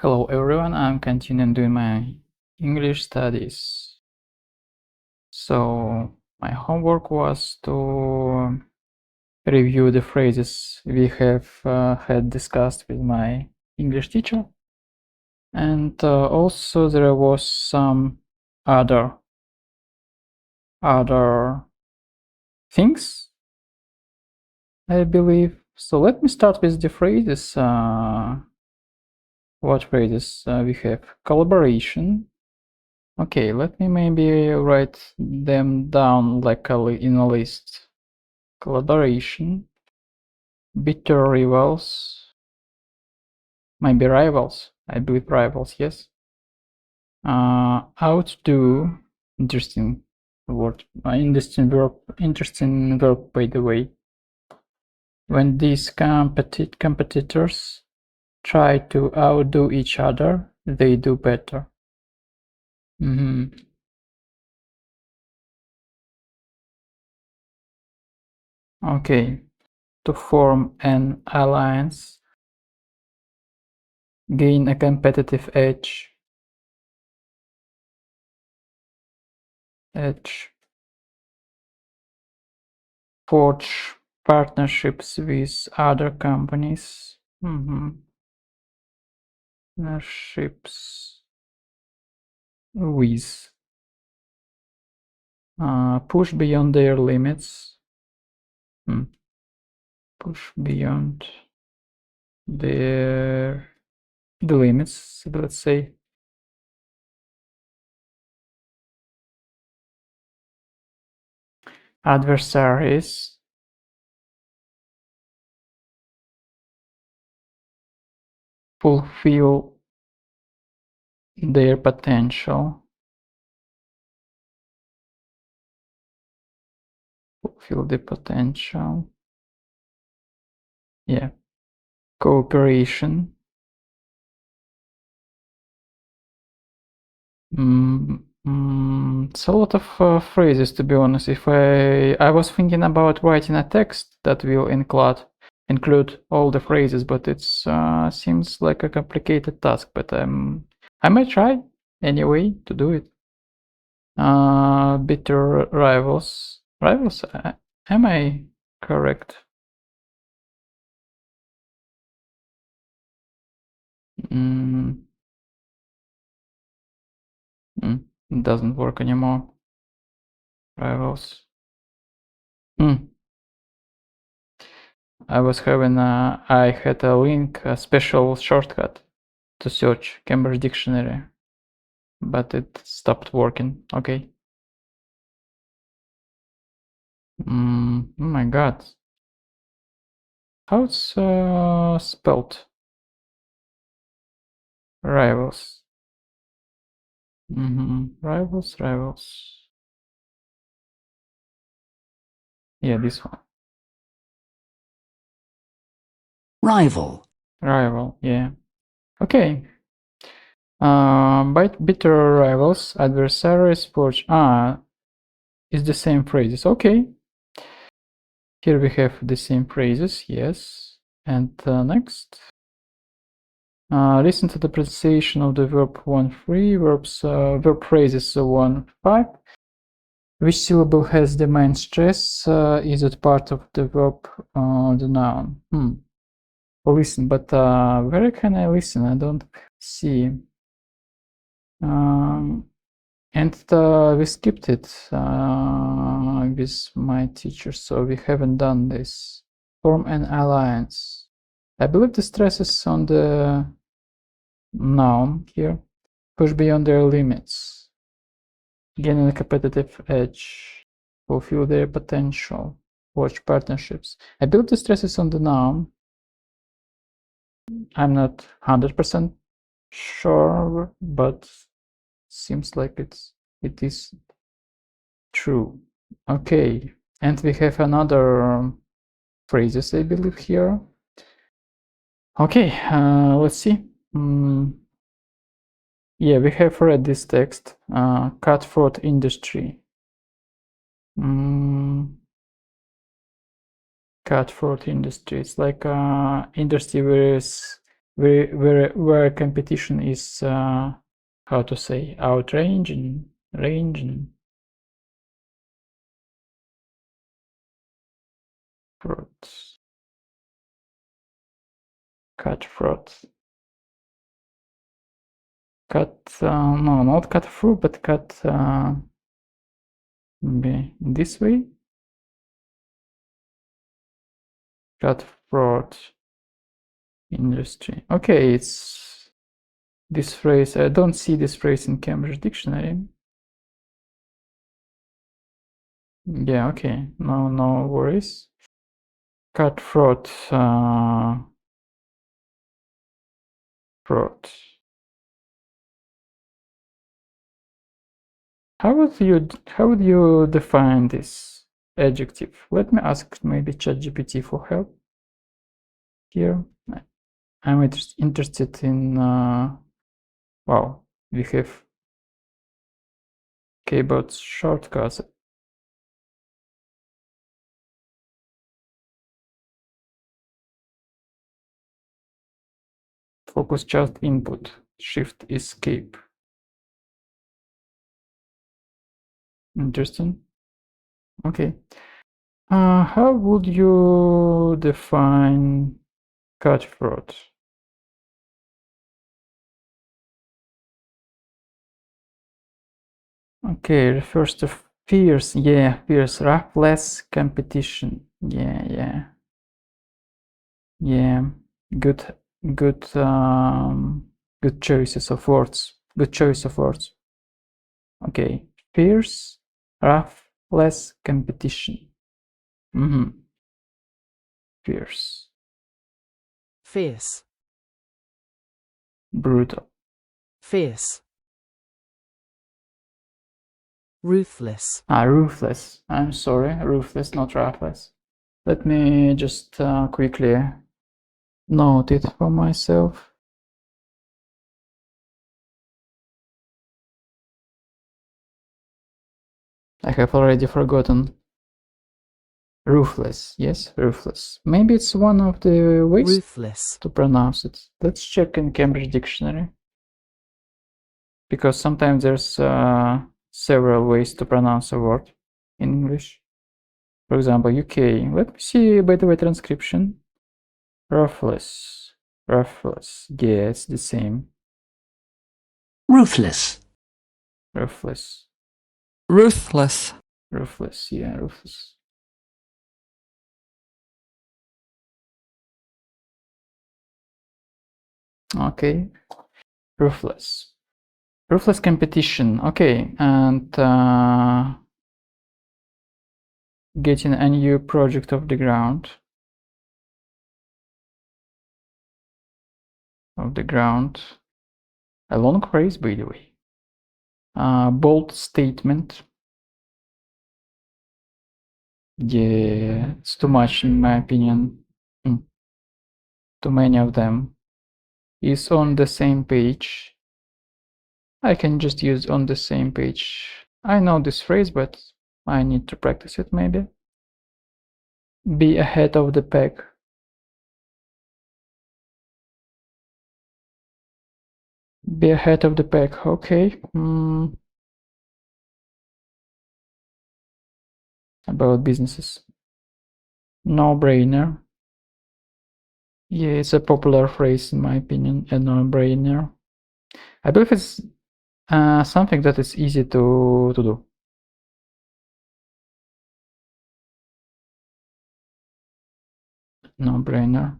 Hello everyone, I'm continuing doing my English studies. So my homework was to review the phrases we have had discussed with my English teacher. And also there was some other things, I believe. So let me start with the phrases. What phrases we have? Collaboration. Okay, let me maybe write them down like in a list. Collaboration, bitter rivals, maybe rivals. I believe rivals, yes. Outdo, interesting word, interesting verb, by the way. When these competitors try to outdo each other, they do better. Okay, to form an alliance, gain a competitive edge, forge partnerships with other companies, partnerships with, push beyond their limits, push beyond the limits, let's say. Adversaries, fulfill their potential, fulfill the potential, yeah. Cooperation, it's a lot of phrases, to be honest. If I was thinking about writing a text that will include all the phrases, but it seems like a complicated task. But I might try anyway to do it. Bitter rivals. Rivals? Am I correct? It doesn't work anymore. Rivals. I had a link, a special shortcut to search Cambridge Dictionary, but it stopped working. Okay. Oh my god. How it's spelled? Rivals. Rivals. Yeah, this one. Rival, yeah. Okay. Bitter rivals, adversaries, forge. Is the same phrases. Okay. Here we have the same phrases, yes. And next. Listen to the pronunciation of the verb 1-3, verb phrases 1-5. Which syllable has the main stress? Is it part of the verb or the noun? Listen, but where can I listen? I don't see. And we skipped it with my teacher, so we haven't done this. Form an alliance. I believe the stress is on the noun here. Push beyond their limits. Gain a competitive edge. Fulfill their potential. Watch partnerships. I believe the stress is on the noun. I'm not 100% sure, but seems like it is true. Okay, and we have another phrases, I believe, here. Okay, let's see. Yeah, we have read this text. Cutthroat industry. Cutthroat industry. It's like industry where where competition is how to say, outranging, ranging, frauds, cutthroat, no, not cut through, but cut maybe this way, cutthroat industry. Okay, it's this phrase. I don't see this phrase in Cambridge Dictionary. Yeah, okay, no worries. Cutthroat, fraud. How would you define this adjective? Let me ask maybe ChatGPT for help here. I'm interested in wow, we have keyboard shortcuts. Focus chart input, shift escape. Interesting. Okay. How would you define cutthroat? Okay, refers to fierce, yeah, fierce, ruthless competition. Yeah. Good, good choices of words. Good choice of words. Okay, fierce, ruthless competition. Fierce, Fierce. brutal, Fierce. Ruthless. ruthless. I'm sorry, ruthless, not ruthless. Let me just quickly note it for myself. I have already forgotten. Ruthless, yes, ruthless. Maybe it's one of the ways Ruthless. to pronounce it. Let's check in Cambridge Dictionary. Because sometimes there's several ways to pronounce a word in English. For example, UK. Let me see, by the way, transcription. Ruthless. Ruthless. Yeah, it's the same. Ruthless. Ruthless. Ruthless. Ruthless, yeah, ruthless. Okay. Ruthless. Ruthless competition. Okay, and getting a new project off the ground. A long phrase, by the way. Bold statement. Yeah, it's too much in my opinion. Too many of them. Is on the same page. I can just use on the same page. I know this phrase, but I need to practice it maybe. Be ahead of the pack. Be ahead of the pack, okay. About businesses. No-brainer. Yeah, it's a popular phrase in my opinion, a no-brainer. I believe it's something that is easy to do. No-brainer.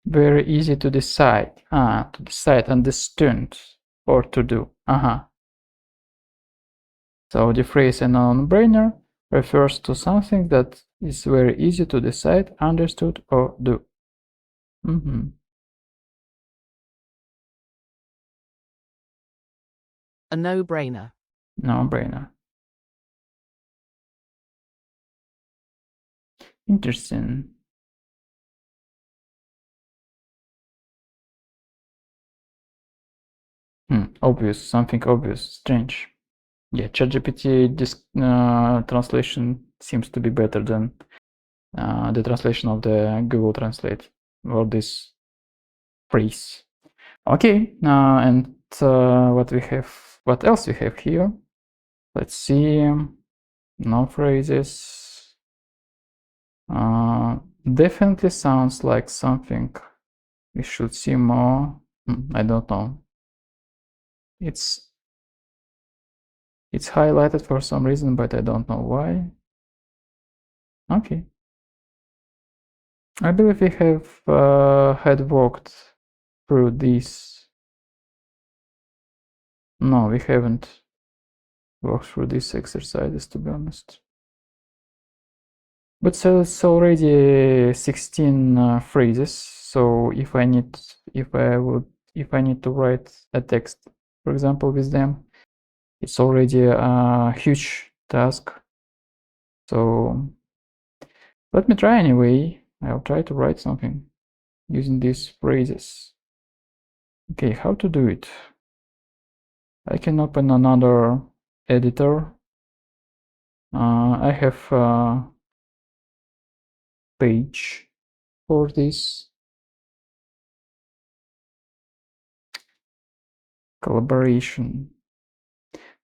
Very easy to decide. To decide, understand, or to do. So the phrase a no-brainer refers to something that is very easy to decide, understood, or do. A no-brainer. No-brainer. Interesting. Obvious, something obvious, strange. Yeah, ChatGPT translation seems to be better than the translation of the Google Translate. or this phrase. Okay, and what else we have here? Let's see. No phrases. Definitely sounds like something we should see more. I don't know. It's highlighted for some reason, but I don't know why. Okay. I believe we have had walked through this. No, we haven't walked through these exercises, to be honest. But so it's already 16 phrases. So if I need to write a text, for example, with them, it's already a huge task. So let me try anyway. I'll try to write something using these phrases. Okay, how to do it? I can open another editor. I have a page for this. Collaboration.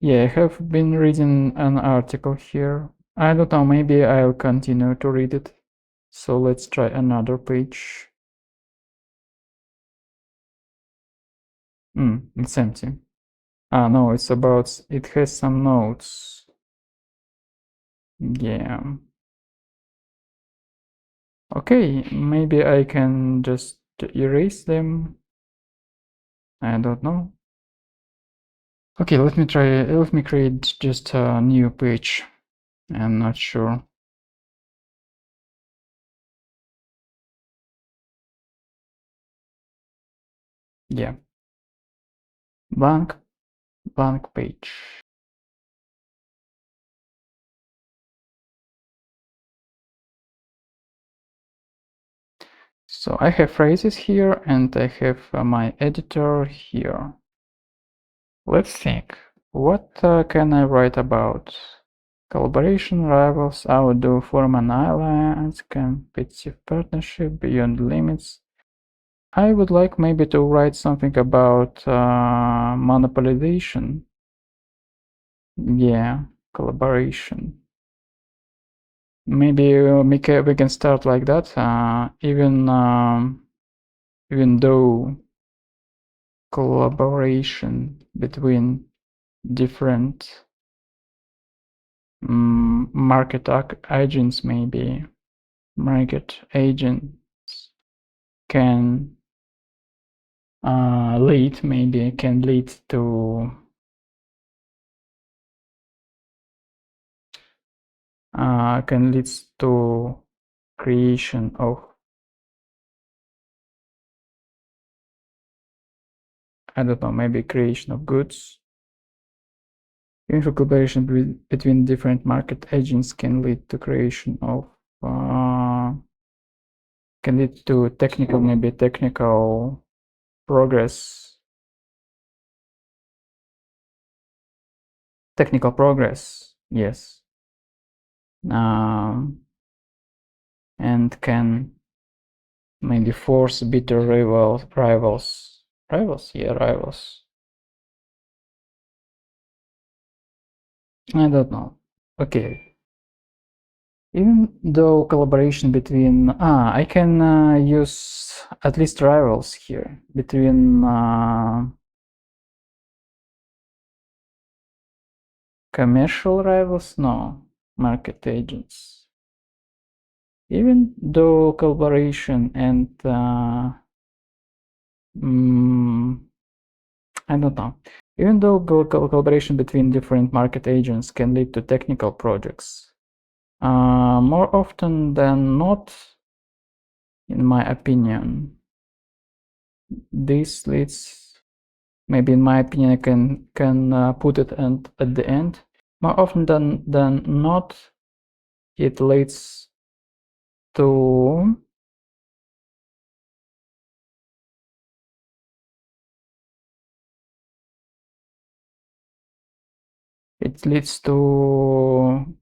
Yeah, I have been reading an article here. I don't know, maybe I'll continue to read it. So let's try another page. It's empty. No, it's about, it has some notes. Yeah. Okay, maybe I can just erase them. I don't know. Okay, let me create just a new page. I'm not sure. Yeah. Blank page. So I have phrases here and I have my editor here. Let's think. What can I write about? Collaboration, rivals, outdo, form an alliance, competitive partnership, beyond limits. I would like maybe to write something about monopolization. Yeah, collaboration. Maybe we can start like that. Even though collaboration between different market agents, maybe market agents can lead to creation of, I don't know, maybe creation of goods. Even collaboration between different market agents can lead to creation of can lead to technical progress. Technical progress, yes. And can maybe force bitter rivals. Yeah, rivals. I don't know. Okay. Even though collaboration between I can use at least rivals here between commercial rivals, no, market agents. Even though collaboration and I don't know. Even though collaboration between different market agents can lead to technical projects, more often than not, in my opinion, this leads, maybe in my opinion, I can put it at the end. More often than not, it leads to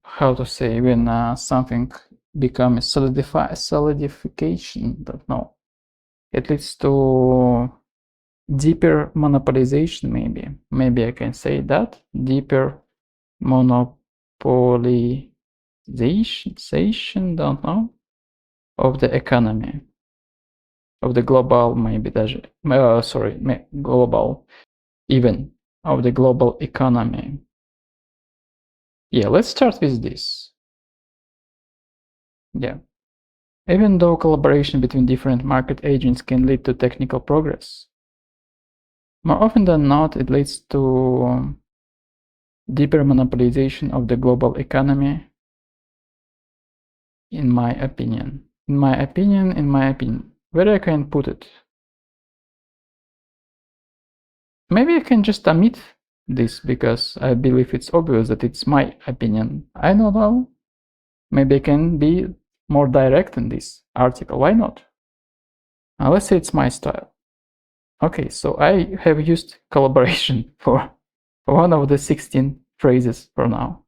how to say, when something becomes solidification. Don't know. It leads to deeper monopolization, maybe. Maybe I can say that. Deeper monopolization, don't know, of the economy. Of the global, maybe даже, sorry, global, even of the global economy. Yeah, let's start with this. Yeah. Even though collaboration between different market agents can lead to technical progress, more often than not, it leads to deeper monopolization of the global economy, in my opinion. In my opinion. Where I can put it? Maybe I can just omit this because I believe it's obvious that it's my opinion. I don't know. Maybe I can be more direct in this article. Why not? Let's say it's my style. Okay, so I have used collaboration for one of the 16 phrases for now.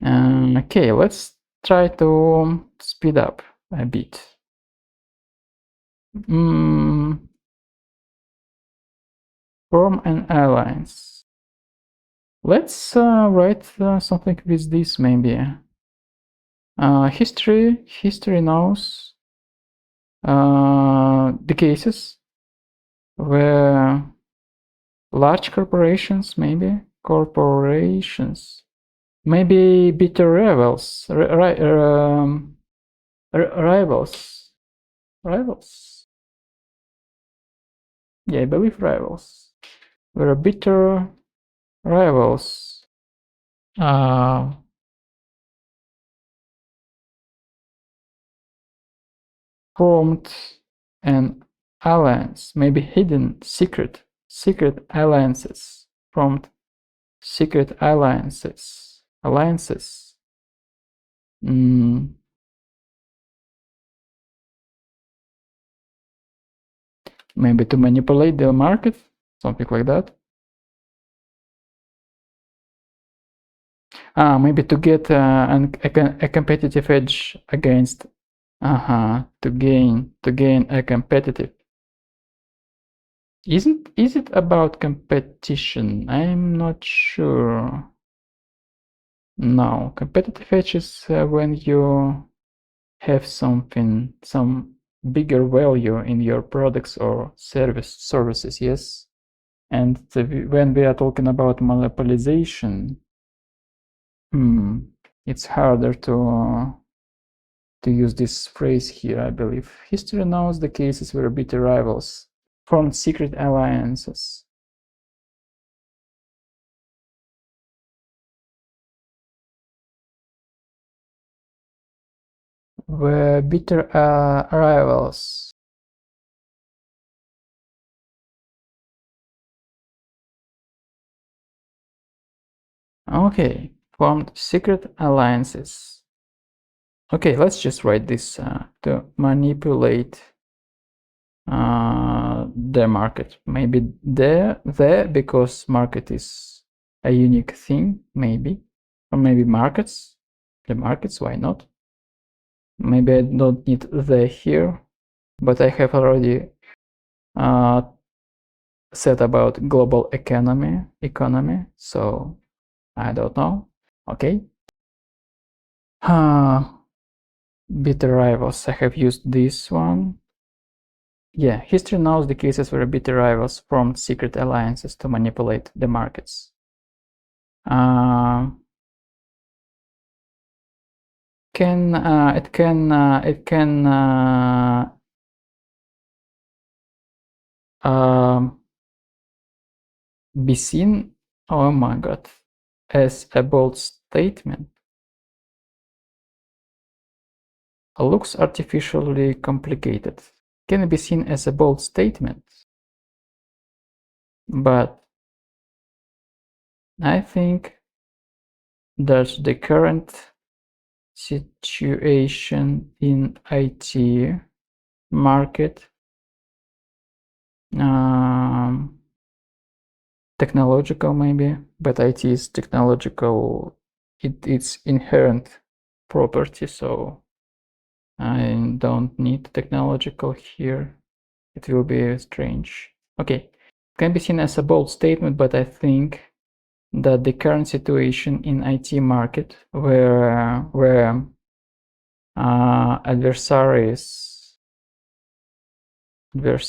Okay, let's try to speed up a bit. Form an alliance. Let's write something with this maybe. History knows the cases where large corporations, maybe bitter rivals, rivals. Yeah, I believe rivals. Were bitter rivals. Formed an alliance, maybe hidden, secret alliances. Formed secret alliances. Maybe to manipulate the market, something like that. Maybe to get a competitive edge against. To gain a competitive. Is it about competition? I'm not sure. No, competitive edge is when you have some bigger value in your products or services, yes. And when we are talking about monopolization, it's harder to use this phrase here, I believe. History knows the cases where bitter rivals formed secret alliances. Were bitter rivals. Okay, formed secret alliances. Okay, let's just write this to manipulate the market. Maybe there because market is a unique thing, maybe. Or maybe markets. The markets, why not? Maybe I don't need the here, but I have already said about global economy, so I don't know. Okay. Bitter rivals. I have used this one. Yeah, history knows the cases where bitter rivals formed secret alliances to manipulate the markets. It can be seen, oh my god, as a bold statement. Looks artificially complicated. Can be seen as a bold statement, but I think that the current situation in IT market, technological maybe, but IT is technological, it's inherent property, so I don't need technological here. it will be strange. Okay, can be seen as a bold statement, but I think that the current situation in IT market where adversaries where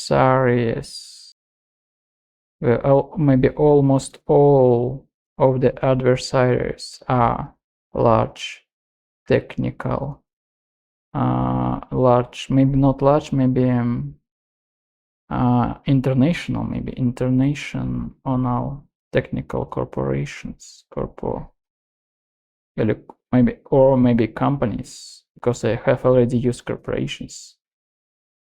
maybe almost all of the adversaries are large technical large, maybe not large, maybe international, maybe international technical corporations, maybe companies, because I have already used corporations,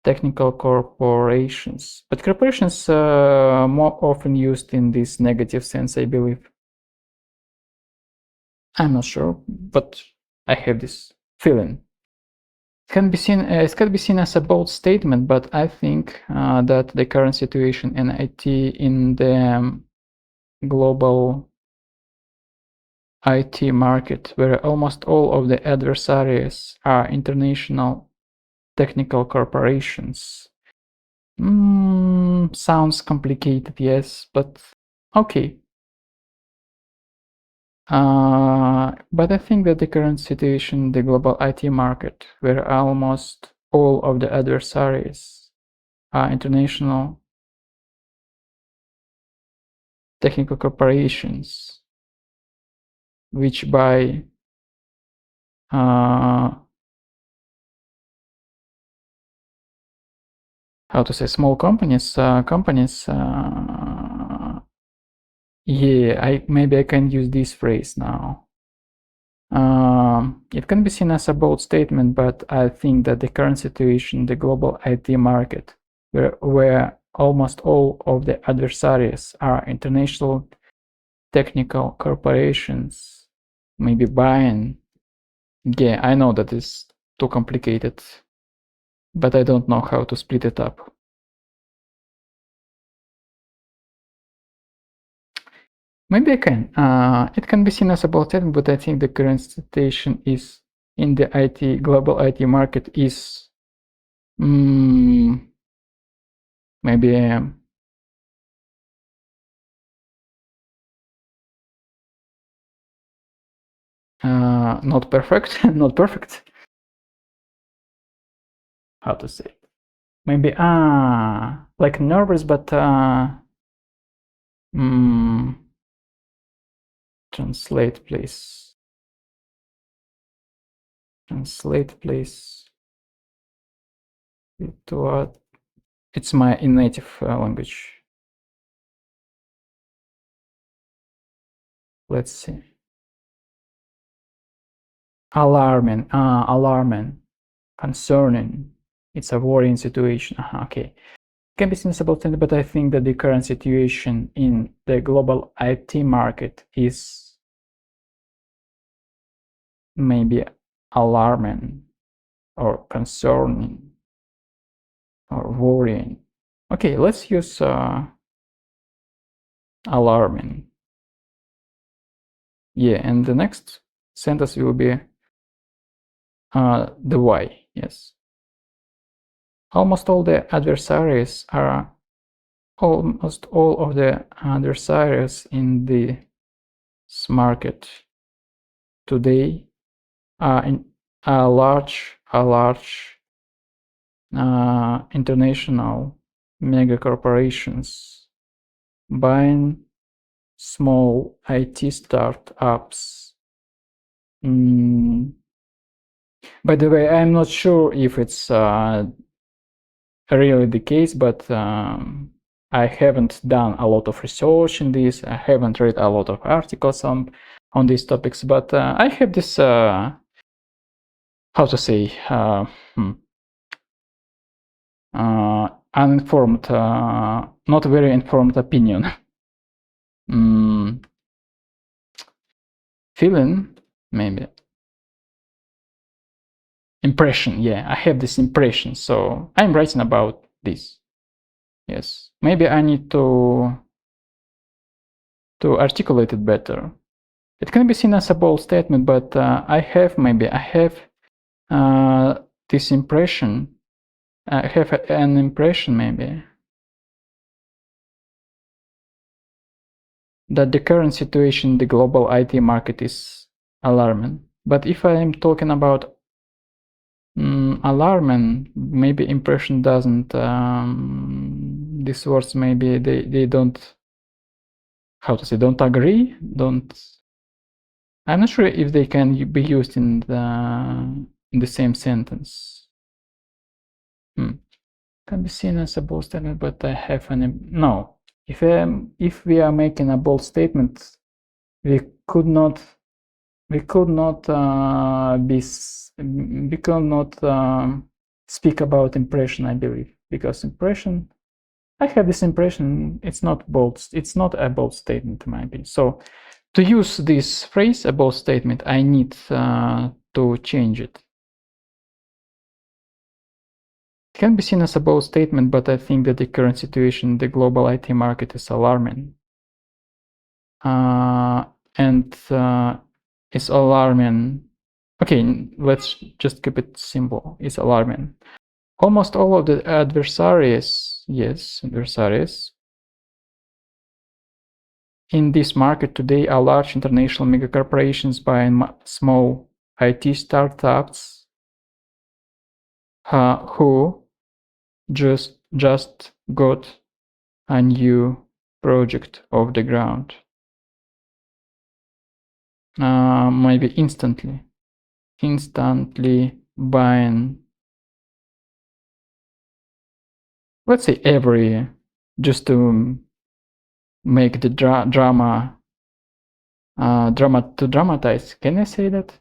technical corporations, but corporations more often used in this negative sense, I believe. I'm not sure, but I have this feeling. It can be seen as a bold statement, but I think that the current situation in IT in the global IT market, where almost all of the adversaries are international technical corporations, sounds complicated, yes, but okay. But I think that the current situation in the global IT market, where almost all of the adversaries are international technical corporations, which buy how to say, small companies, yeah, maybe I can use this phrase now. It can be seen as a bold statement, but I think that the current situation in the global IT market, where almost all of the adversaries are international technical corporations, maybe buying. Yeah, I know that is too complicated, but I don't know how to split it up. Maybe I can. It can be seen as a bold statement, but I think the current situation is in the global IT market is maybe not perfect. Not perfect. How to say? Maybe like nervous, but translate, please. Translate, please. It's my native language. Let's see. Alarming, concerning. It's a worrying situation. Okay. Can be sensible, but I think that the current situation in the global IT market is maybe alarming or concerning or worrying. Okay, let's use alarming. Yeah, and the next sentence will be the why. Yes. Almost all of the adversaries in the market today are large international mega corporations buying small IT startups. By the way, I'm not sure if it's really the case, but I haven't done a lot of research in this. I haven't read a lot of articles on these topics, but I have this how to say uninformed, not very informed opinion. Feeling, maybe. Impression, yeah, I have this impression, so I'm writing about this. Yes, maybe I need to articulate it better. It can be seen as a bold statement, but I have this impression have an impression maybe that the current situation in the global IT market is alarming. But if I am talking about alarming, maybe impression doesn't. These words maybe they don't. How to say? Don't agree. Don't. I'm not sure if they can be used in the same sentence. Can be seen as a bold statement, but I have an no. If we are making a bold statement, we could not speak about impression, I believe, because impression, I have this impression, it's not a bold statement in my opinion. So to use this phrase, a bold statement, I need to change it. It can be seen as a bold statement, but I think that the current situation in the global IT market is alarming. And it's alarming. Okay, let's just keep it simple. It's alarming. Almost all of the adversaries in this market today are large international megacorporations buying small IT startups who just got a new project off the ground. Maybe instantly buying, let's say, every, just to make the drama to dramatize. Can I say that?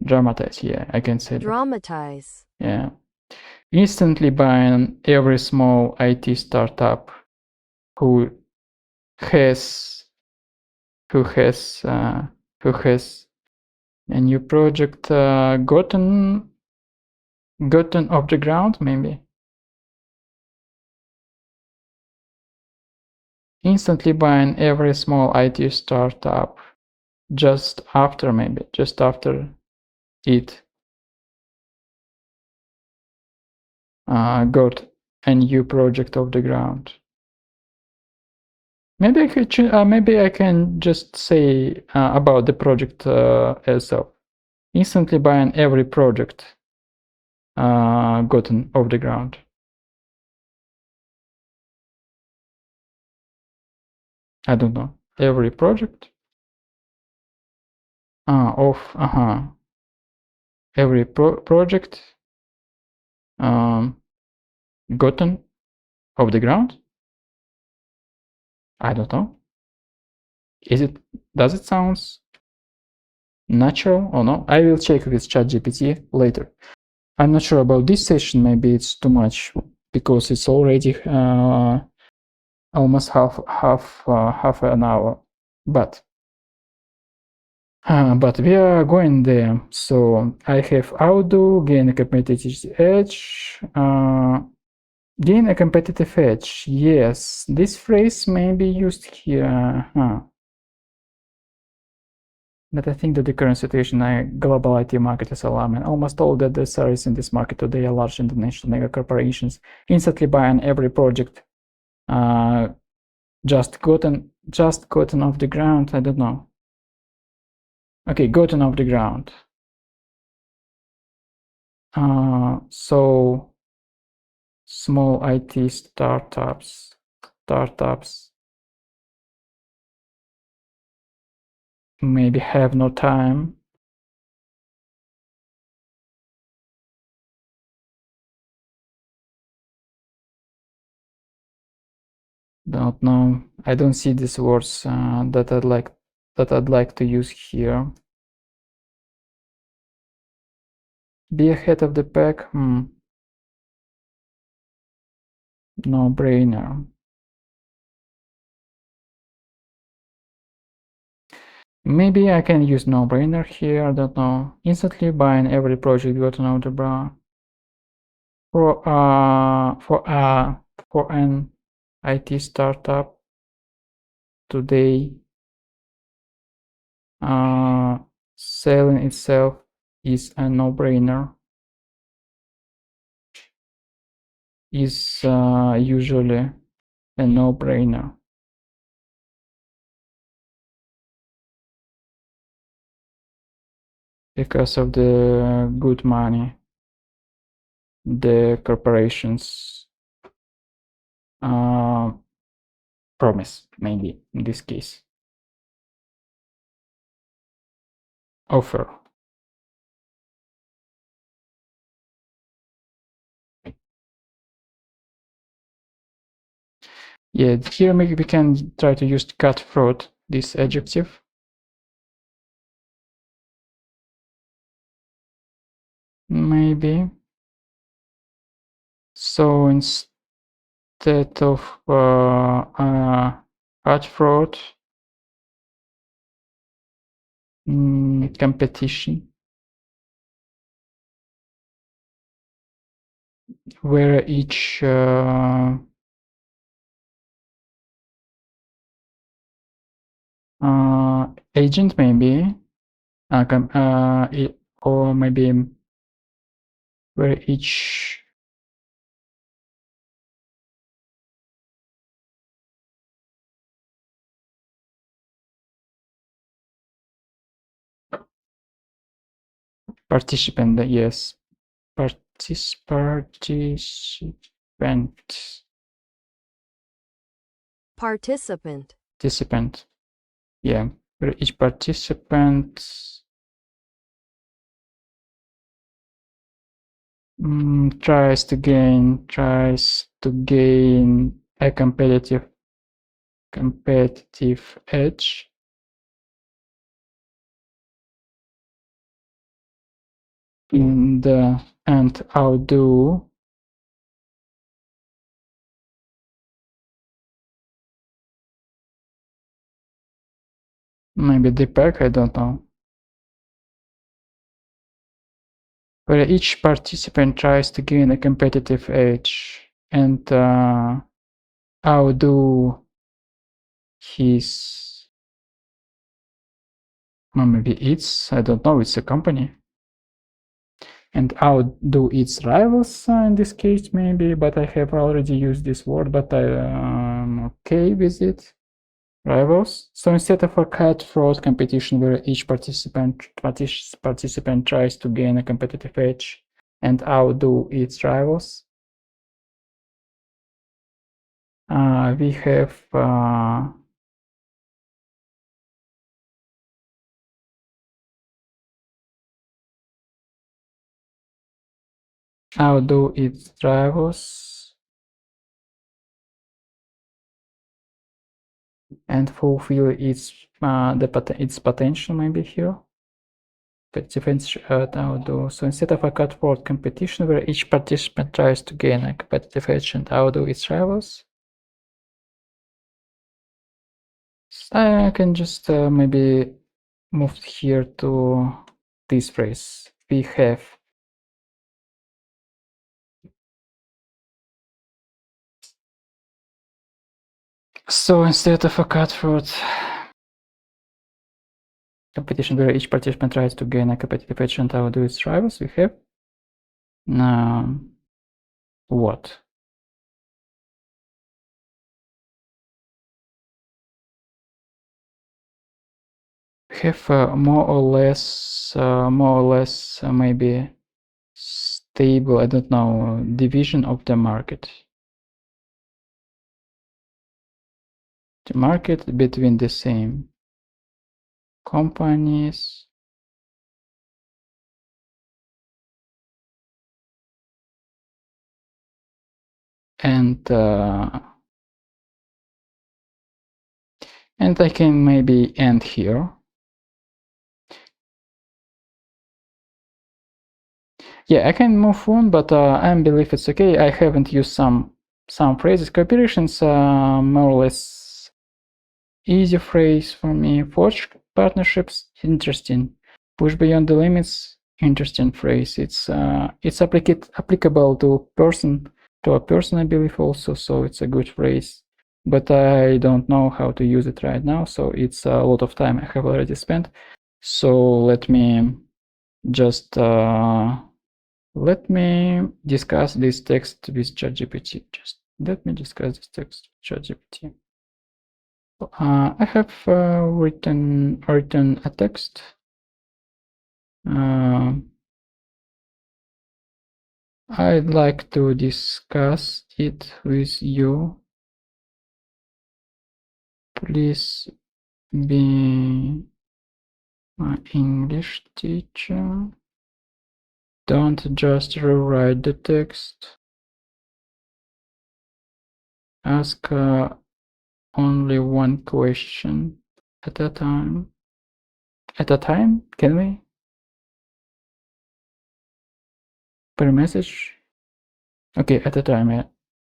Dramatize, yeah, I can say that. Dramatize. Yeah. Instantly buying every small IT startup who has a new project gotten off the ground, maybe. Instantly buying every small IT startup just after it got a new project off the ground. Maybe I can just say about the project itself. Instantly buying every project gotten off the ground. I don't know. Every project every project gotten off the ground. I don't know. Does it sound natural or no? I will check with ChatGPT later. I'm not sure about this session. Maybe it's too much because it's already almost half an hour. But we are going there. So I have outdo, gain a competitive edge. Gain a competitive edge. Yes, this phrase may be used here. But I think that the current situation in the global IT market is alarming. Almost all the adversaries in this market today are large international mega corporations, instantly buying every project just gotten off the ground. I don't know. Okay, gotten off the ground. So small IT startups maybe have no time. Don't know. I don't see these words that I'd like to use here. Be ahead of the pack. No brainer. Maybe I can use no brainer here. I don't know. Instantly buying every project got an algebra for an IT startup today Selling itself is a no-brainer. Is usually a no-brainer. Because of the good money the corporations promise, maybe in this case. Offer. Yeah, here maybe we can try to use cutthroat, this adjective. Maybe. So instead of cutthroat, competition, where each agent maybe, or maybe where each participant, yes, participant, participant, yeah, where each participant tries to gain a competitive edge. And outdo maybe the pack, I don't know. Where each participant tries to gain a competitive edge and outdo his, or maybe its, I don't know, it's a company, and outdo its rivals in this case maybe, but I have already used this word, but I'm okay with it. Rivals. So instead of a cutthroat competition where each participant tries to gain a competitive edge and outdo its rivals, we have outdo its rivals and fulfill its potential maybe here. Outdo. So instead of a cutthroat competition where each participant tries to gain a competitive edge and outdo its rivals, I can just maybe move here to this phrase. We have so instead of a cutthroat competition where each participant tries to gain a competitive edge and outdo its rivals, we have what? We have more or less maybe stable, I don't know, division of the market. The market between the same companies and I can maybe end here. Yeah, I can move on, but I believe it's okay. I haven't used some phrases. Cooperations more or less easy phrase for me. Forge partnerships, interesting. Push beyond the limits, interesting phrase. It's applicable to a person, I believe also. So it's a good phrase. But I don't know how to use it right now. So it's a lot of time I have already spent. So let me just let me discuss this text with ChatGPT. Just let me discuss this text with ChatGPT. I have written a text. I'd like to discuss it with you. Please be my English teacher. Don't just rewrite the text. Ask only one question at a time. At a time? Can we? Per message? Okay, at a time.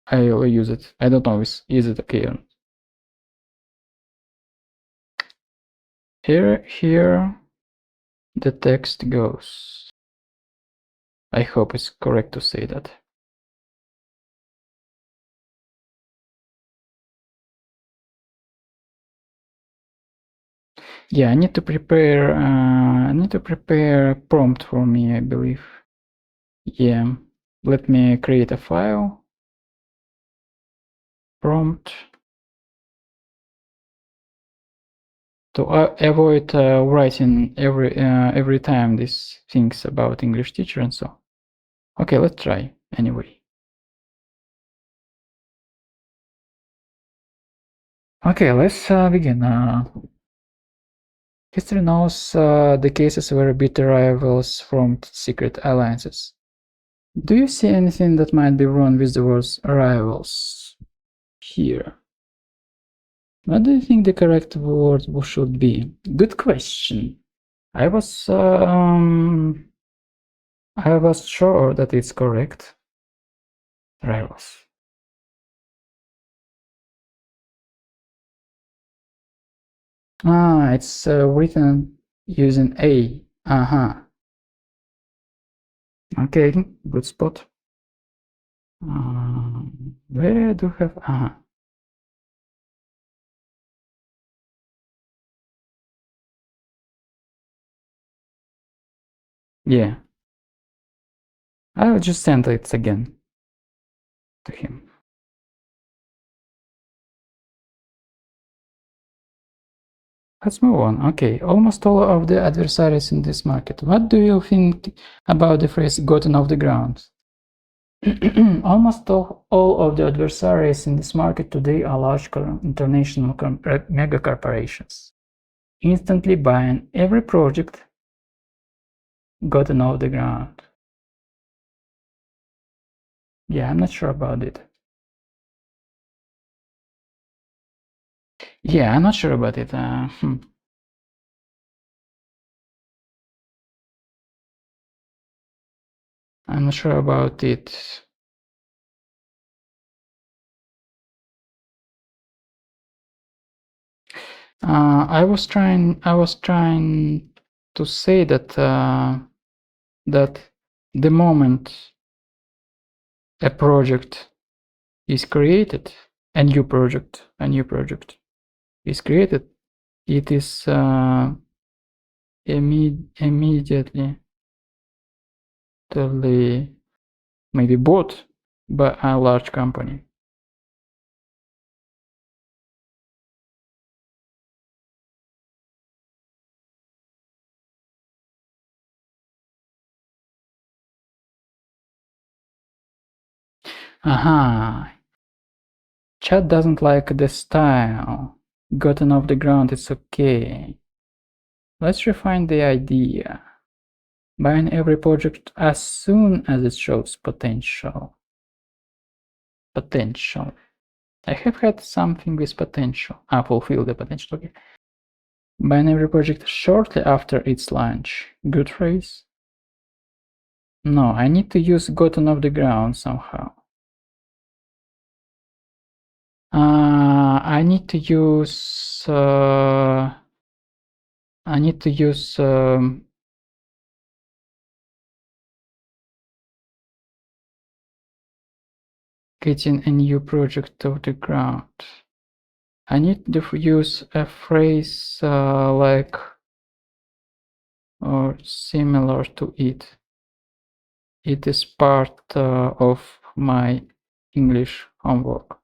I'll use it. I don't know is it okay or not. Here the text goes. I hope it's correct to say that. Yeah, I need to prepare a prompt for me, I believe. Yeah, let me create a file. Prompt. To avoid writing every time these things about English teacher and so. Okay, let's try anyway. Okay, let's begin. History knows the cases where bitter rivals formed secret alliances. Do you see anything that might be wrong with the words rivals here? What do you think the correct word should be? Good question. I was sure that it's correct. Rivals. Ah, it's written using A. Okay, good spot. Where do you have Yeah. I will just send it again to him. Let's move on. Okay, almost all of the adversaries in this market. What do you think about the phrase gotten off the ground? Almost all of the adversaries in this market today are large international mega corporations, instantly buying every project gotten off the ground. Yeah, I'm not sure about it. Yeah, I'm not sure about it. I'm not sure about it. I was trying to say that that the moment a project is created, a new project is created, it is immediately maybe bought by a large company. Aha. Chat doesn't like the style. Gotten off the ground, it's okay. Let's refine the idea. Buying every project as soon as it shows potential. Potential. I have had something with potential. Fulfill the potential. Okay. Buying every project shortly after its launch. Good phrase? No, I need to use gotten off the ground somehow. I need to use getting a new project off the ground. I need to use a phrase like or similar to it. It is part of my English homework.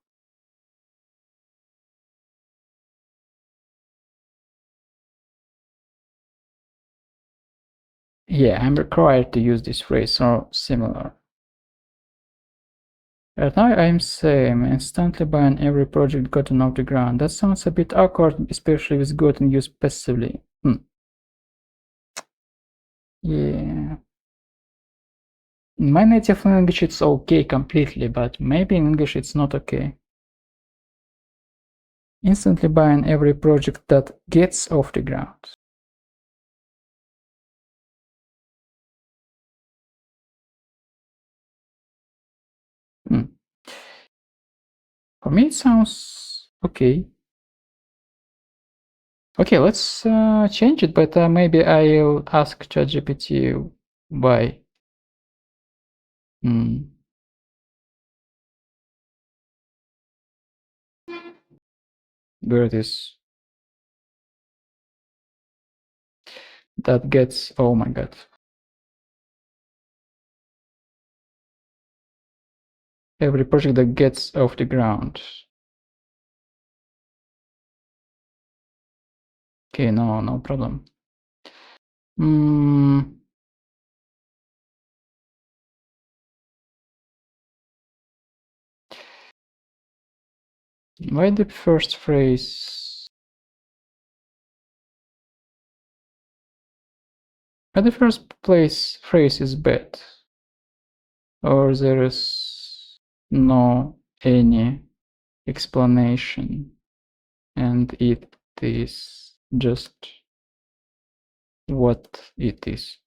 Yeah, I'm required to use this phrase or similar. Right now I'm same, instantly buying every project gotten off the ground. That sounds a bit awkward, especially with gotten used passively. Yeah. In my native language it's okay completely, but maybe in English it's not okay. Instantly buying every project that gets off the ground. For me it sounds okay. Okay, let's change it, but maybe I'll ask ChatGPT why. Where it is. That gets, oh my god. Every project that gets off the ground. Okay, no problem. Why the first phrase? Why the first phrase is bad? Or there is no any explanation and it is just what it is.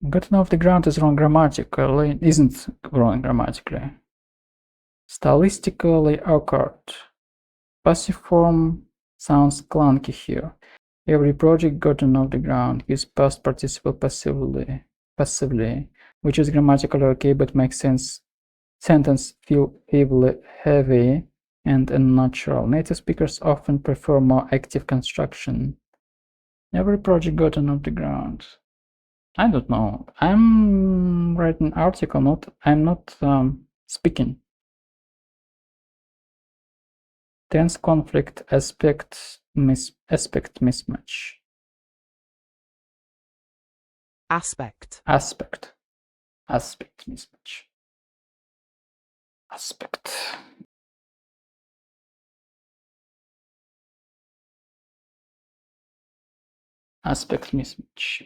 Gotten off the ground is wrong grammatically, isn't wrong grammatically. Stylistically awkward. Passive form sounds clunky here. Every project gotten off the ground is past participle passively, which is grammatically okay but makes sentence feel heavy and unnatural. Native speakers often prefer more active construction. Every project gotten off the ground. I don't know. I'm writing article, I'm not speaking. Tense conflict aspect mismatch. Aspect. Aspect mismatch. Aspect. Aspect mismatch.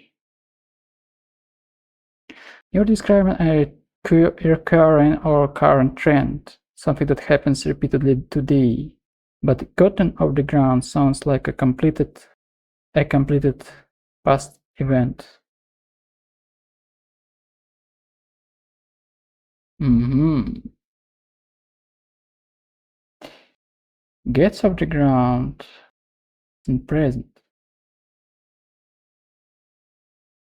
You're describing a recurring or current trend, something that happens repeatedly today, but gotten off the ground sounds like a completed past event. Gets off the ground in present.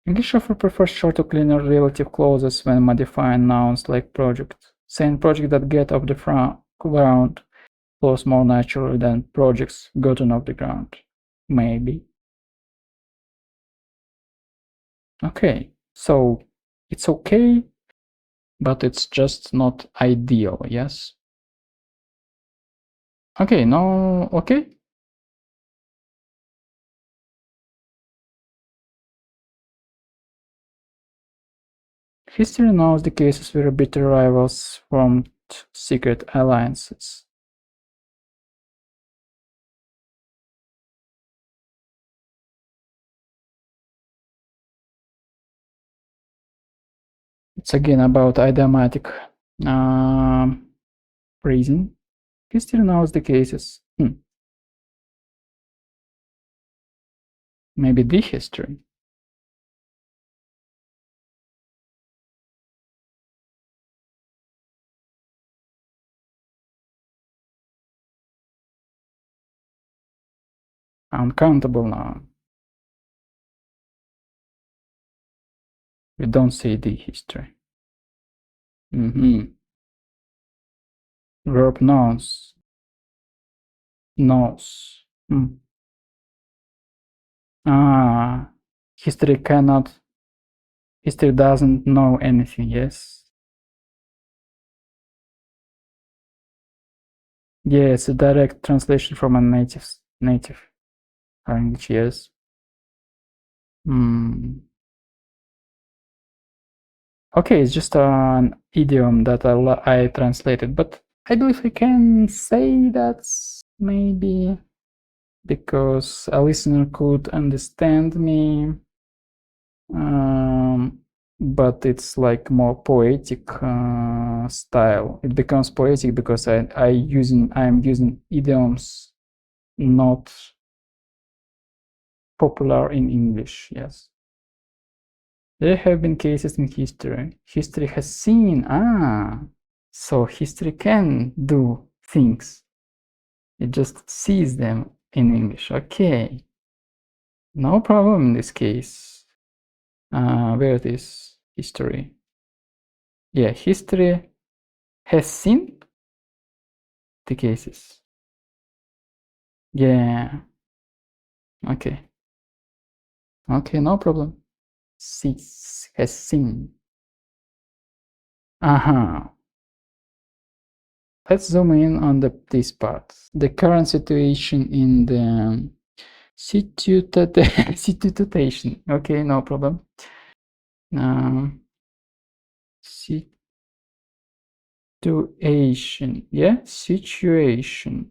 English often prefers shorter, cleaner relative clauses when modifying nouns like project. Saying project that get off the ground flows more naturally than projects gotten off the ground. Maybe. Okay, so it's okay, but it's just not ideal, yes? Okay, no, okay? History knows the cases where bitter rivals formed secret alliances. It's again about idiomatic phrasing. History knows the cases. Maybe the history. Uncountable now. We don't say the history. Verb nouns. knows. History doesn't know anything, yes? Yeah, it's a direct translation from a native language, yes. Okay, it's just an idiom that I translated, but I believe I can say that's maybe because a listener could understand me, but it's like more poetic style. It becomes poetic because I'm using idioms not popular in English. Yes, there have been cases in history. History has seen. So history can do things. It just sees them in English. Okay, no problem in this case. Where it is history? Yeah, history has seen the cases. Yeah. Okay. Okay, no problem. Has seen. Let's zoom in on this part. The current situation in the situation. Okay, no problem. Situation. Yeah, situation.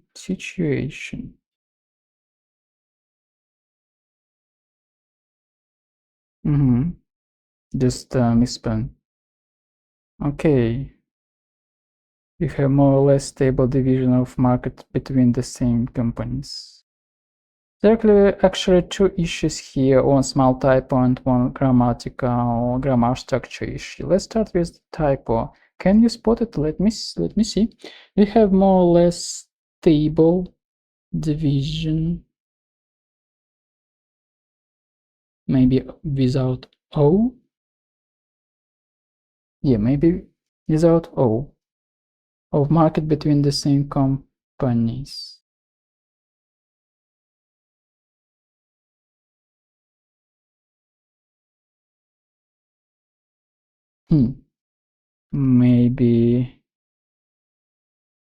Just misspelled. Okay. We have more or less stable division of market between the same companies. There are actually two issues here, one small typo and one grammar structure issue. Let's start with the typo. Can you spot it? Let me see. We have more or less stable division, maybe without O. Yeah, maybe without O, of market between the same companies. Maybe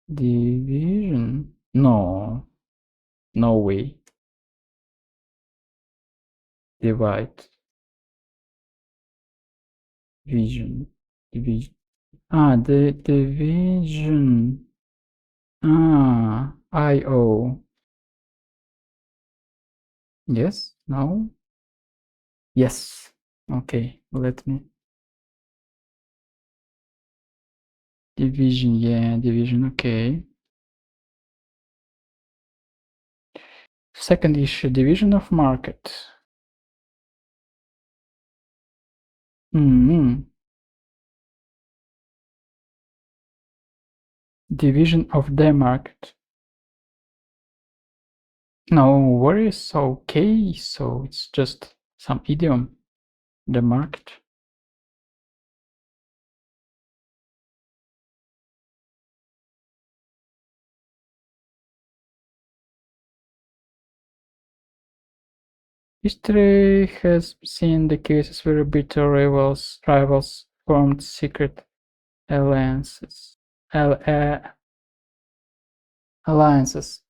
division? No, no way. Divide. Division. The division. IO. Yes? No? Yes. Okay, let me. Division, yeah, division, okay. Second issue, division of market. Division of the market. No worries, okay, so it's just some idiom. The market. History has seen the cases where bitter rivals formed secret alliances. Alliances.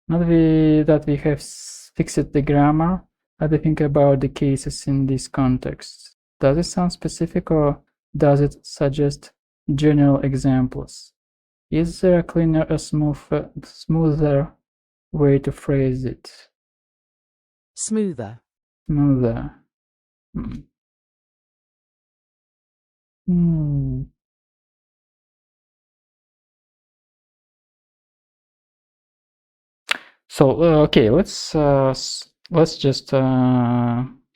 Not that we have fixed the grammar, how do you think about the cases in this context? Does it sound specific or does it suggest general examples? Is there a cleaner or smoother way to phrase it? Smoother. Smoother. So okay, let's just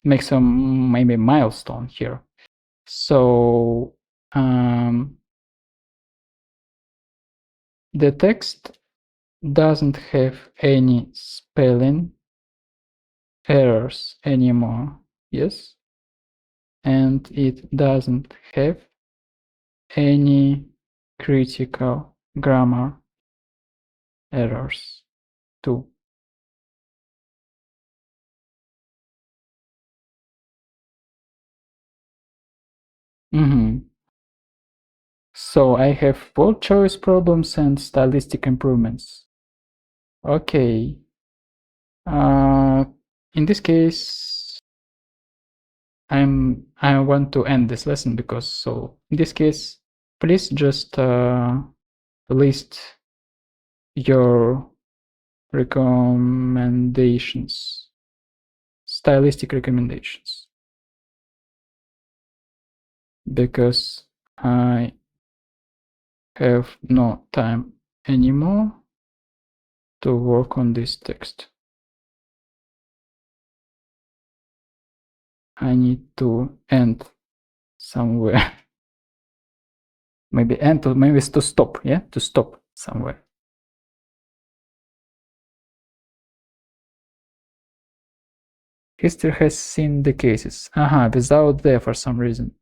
make some maybe milestone here. So the text doesn't have any spelling errors anymore, yes, and it doesn't have any critical grammar errors. 2. So I have word choice problems and stylistic improvements. Okay. In this case, I want to end this lesson because so in this case, please just list your recommendations, stylistic recommendations, because I have no time anymore to work on this text. I need to end somewhere. Maybe end to maybe it's to stop, yeah? To stop somewhere. History has seen the cases. Without there for some reason.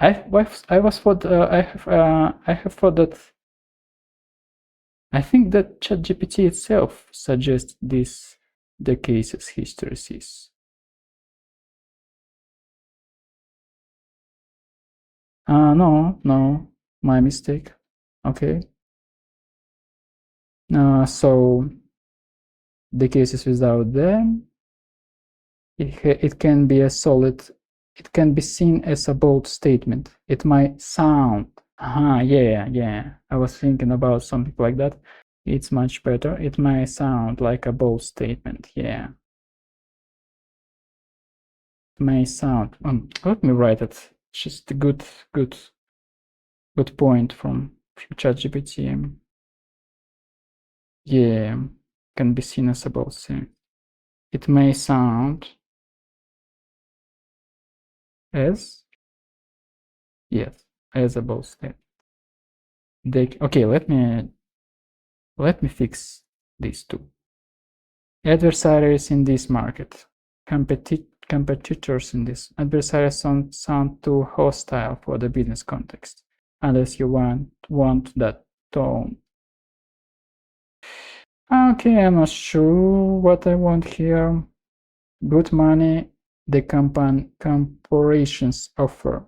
I have thought that I think that ChatGPT itself suggests the cases history sees. No, my mistake. Okay. So the cases without them, it can be a solid, it can be seen as a bold statement. It might sound, yeah, I was thinking about something like that. It's much better. It might sound like a bold statement, yeah. It may sound, let me write it. Just a good point from ChatGPT. Yeah, can be seen as a bold statement. It may sound as, yes, as a bold statement. Okay, let me fix these two. Adversaries in this market, competitors in this. Adversaries sound too hostile for the business context, unless you want that tone. Okay, I'm not sure what I want here. Good money the corporations offer.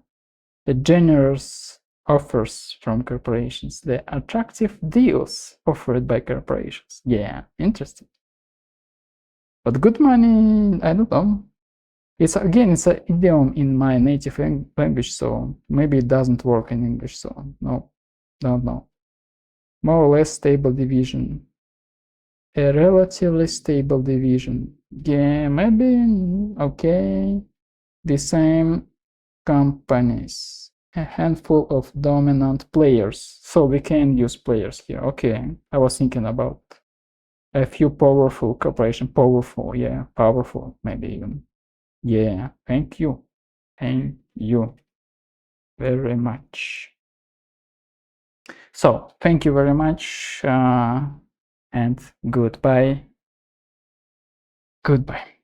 The generous offers from corporations. The attractive deals offered by corporations. Yeah, interesting. But good money, I don't know. It's again, it's an idiom in my native language, so maybe it doesn't work in English. So no, don't know. More or less stable division. A relatively stable division. Yeah, maybe okay. The same companies. A handful of dominant players. So we can use players here. Okay, I was thinking about a few powerful corporation. Powerful, yeah, powerful, maybe even. Yeah, thank you. Thank you very much. So, thank you very much and goodbye. Goodbye.